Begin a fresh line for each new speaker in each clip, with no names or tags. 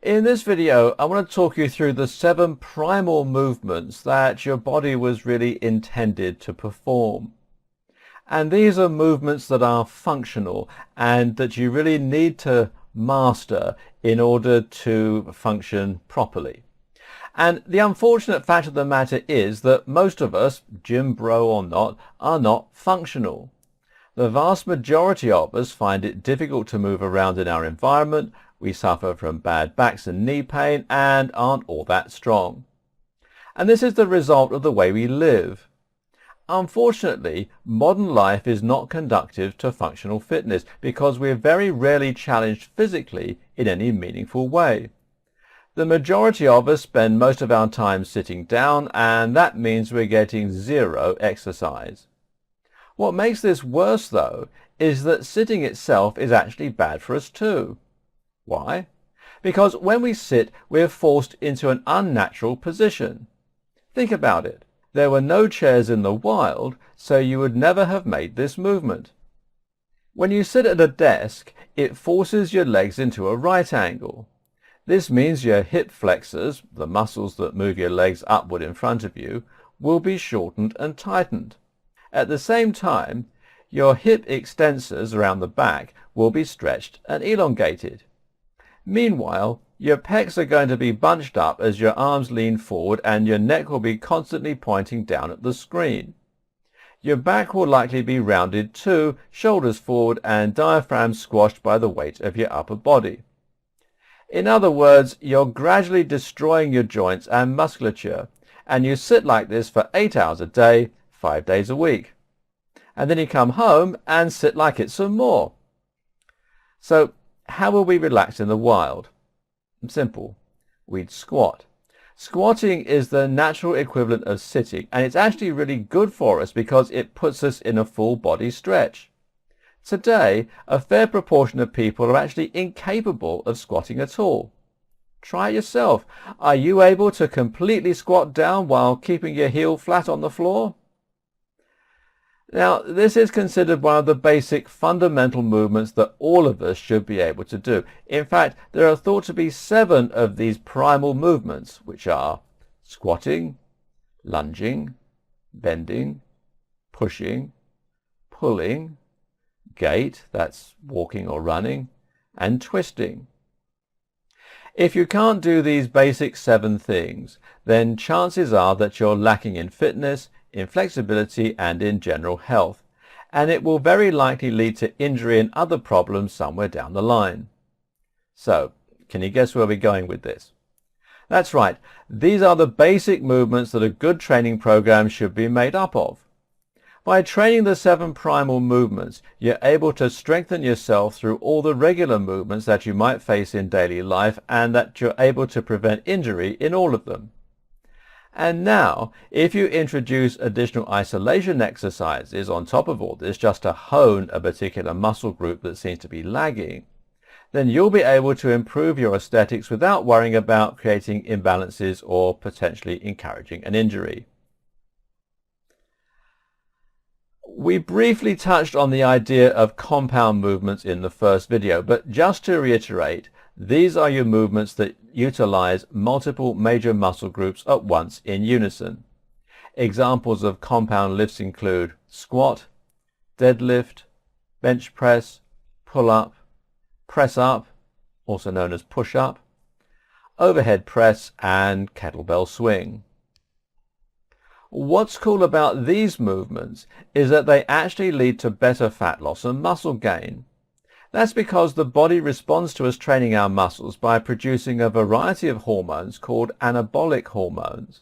In this video, I want to talk you through the 7 primal movements that your body was really intended to perform. And these are movements that are functional and that you really need to master in order to function properly. And the unfortunate fact of the matter is that most of us, gym bro or not, are not functional. The vast majority of us find it difficult to move around in our environment. We suffer from bad backs and knee pain and aren't all that strong. And this is the result of the way we live. Unfortunately, modern life is not conducive to functional fitness because we're very rarely challenged physically in any meaningful way. The majority of us spend most of our time sitting down, and that means we're getting zero exercise. What makes this worse, though, is that sitting itself is actually bad for us too. Why? Because when we sit, we're forced into an unnatural position. Think about it. There were no chairs in the wild, so you would never have made this movement. When you sit at a desk, it forces your legs into a right angle. This means your hip flexors, the muscles that move your legs upward in front of you, will be shortened and tightened. At the same time, your hip extensors around the back will be stretched and elongated. Meanwhile, your pecs are going to be bunched up as your arms lean forward and your neck will be constantly pointing down at the screen. Your back will likely be rounded too, shoulders forward and diaphragm squashed by the weight of your upper body. In other words, you're gradually destroying your joints and musculature, and you sit like this for 8 hours a day, 5 days a week. And then you come home and sit like it some more. So, how will we relax in the wild? Simple. We'd squat. Squatting is the natural equivalent of sitting, and it's actually really good for us because it puts us in a full body stretch. Today, a fair proportion of people are actually incapable of squatting at all. Try it yourself. Are you able to completely squat down while keeping your heel flat on the floor? Now, this is considered one of the basic fundamental movements that all of us should be able to do. In fact, there are thought to be 7 of these primal movements, which are squatting, lunging, bending, pushing, pulling, gait, that's walking or running, and twisting. If you can't do these basic 7 things, then chances are that you're lacking in fitness, in flexibility and in general health, and it will very likely lead to injury and other problems somewhere down the line. So, can you guess where we're going with this? That's right, these are the basic movements that a good training program should be made up of. By training the 7 primal movements, you're able to strengthen yourself through all the regular movements that you might face in daily life, and that you're able to prevent injury in all of them. And now, if you introduce additional isolation exercises on top of all this, just to hone a particular muscle group that seems to be lagging, then you'll be able to improve your aesthetics without worrying about creating imbalances or potentially encouraging an injury. We briefly touched on the idea of compound movements in the first video, but just to reiterate, these are your movements that utilize multiple major muscle groups at once in unison. Examples of compound lifts include squat, deadlift, bench press, pull-up, press-up, also known as push-up, overhead press, and kettlebell swing. What's cool about these movements is that they actually lead to better fat loss and muscle gain. That's because the body responds to us training our muscles by producing a variety of hormones called anabolic hormones.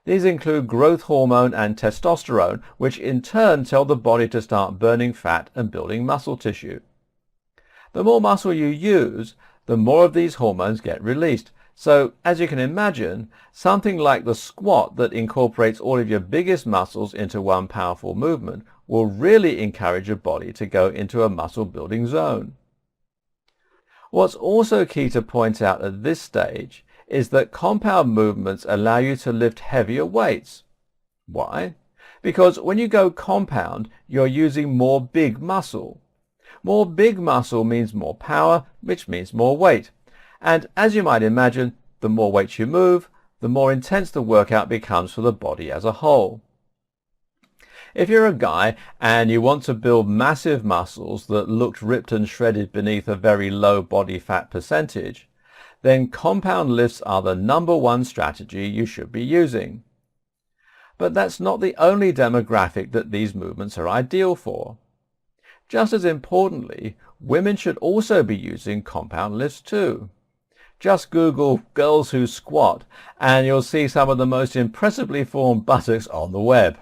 These include growth hormone and testosterone, which in turn tell the body to start burning fat and building muscle tissue. The more muscle you use, the more of these hormones get released. So, as you can imagine, something like the squat that incorporates all of your biggest muscles into one powerful movement will really encourage your body to go into a muscle building zone. What's also key to point out at this stage is that compound movements allow you to lift heavier weights. Why? Because when you go compound, you're using more big muscle. More big muscle means more power, which means more weight. And as you might imagine, the more weight you move, the more intense the workout becomes for the body as a whole. If you're a guy and you want to build massive muscles that looked ripped and shredded beneath a very low body fat percentage, then compound lifts are the #1 strategy you should be using. But that's not the only demographic that these movements are ideal for. Just as importantly, women should also be using compound lifts too. Just Google girls who squat and you'll see some of the most impressively formed buttocks on the web.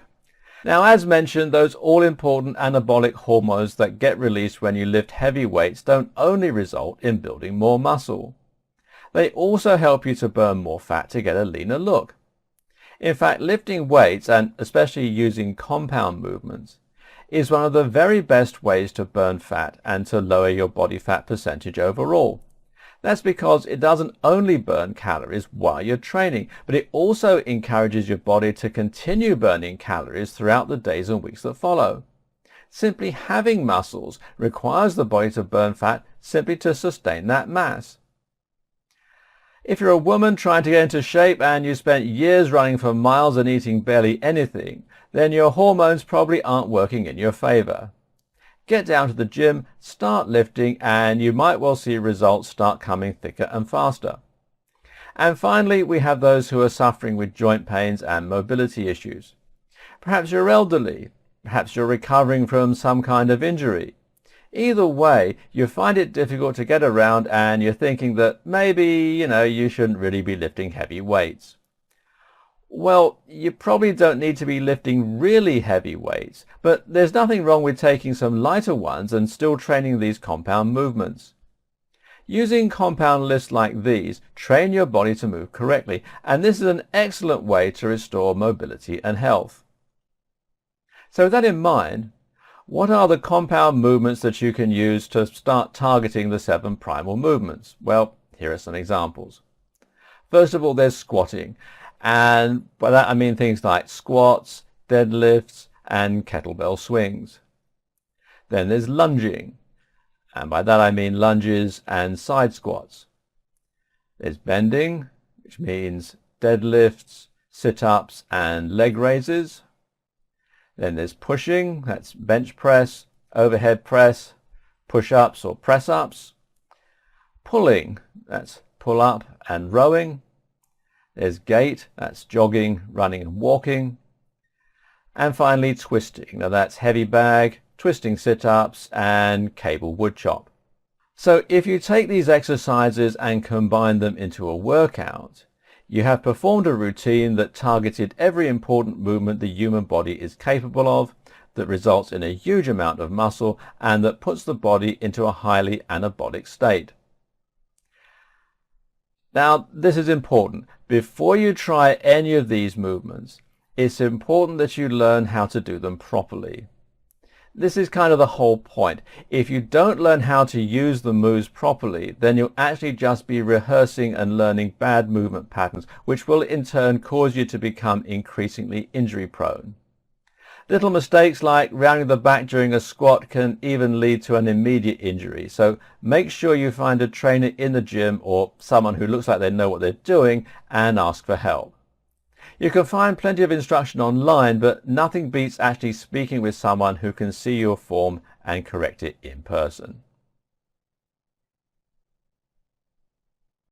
Now, as mentioned, those all-important anabolic hormones that get released when you lift heavy weights don't only result in building more muscle. They also help you to burn more fat to get a leaner look. In fact, lifting weights, and especially using compound movements, is one of the very best ways to burn fat and to lower your body fat percentage overall. That's because it doesn't only burn calories while you're training, but it also encourages your body to continue burning calories throughout the days and weeks that follow. Simply having muscles requires the body to burn fat simply to sustain that mass. If you're a woman trying to get into shape and you spent years running for miles and eating barely anything, then your hormones probably aren't working in your favor. Get down to the gym, start lifting, and you might well see results start coming thicker and faster. And finally, we have those who are suffering with joint pains and mobility issues. Perhaps you're elderly, perhaps you're recovering from some kind of injury. Either way, you find it difficult to get around and you're thinking that maybe, you shouldn't really be lifting heavy weights. Well, you probably don't need to be lifting really heavy weights, but there's nothing wrong with taking some lighter ones and still training these compound movements. Using compound lifts like these train your body to move correctly, and this is an excellent way to restore mobility and health. So with that in mind, what are the compound movements that you can use to start targeting the 7 primal movements? Well, here are some examples. First of all, there's squatting. And by that I mean things like squats, deadlifts, and kettlebell swings. Then there's lunging. And by that I mean lunges and side squats. There's bending, which means deadlifts, sit-ups, and leg raises. Then there's pushing, that's bench press, overhead press, push-ups or press-ups. Pulling, that's pull-up and rowing. There's gait, that's jogging, running and walking. And finally twisting, now that's heavy bag, twisting sit-ups and cable wood chop. So if you take these exercises and combine them into a workout, you have performed a routine that targeted every important movement the human body is capable of, that results in a huge amount of muscle, and that puts the body into a highly anabolic state. Now, this is important. Before you try any of these movements, it's important that you learn how to do them properly. This is kind of the whole point. If you don't learn how to use the moves properly, then you'll actually just be rehearsing and learning bad movement patterns, which will in turn cause you to become increasingly injury prone. Little mistakes like rounding the back during a squat can even lead to an immediate injury, so make sure you find a trainer in the gym or someone who looks like they know what they're doing and ask for help. You can find plenty of instruction online, but nothing beats actually speaking with someone who can see your form and correct it in person.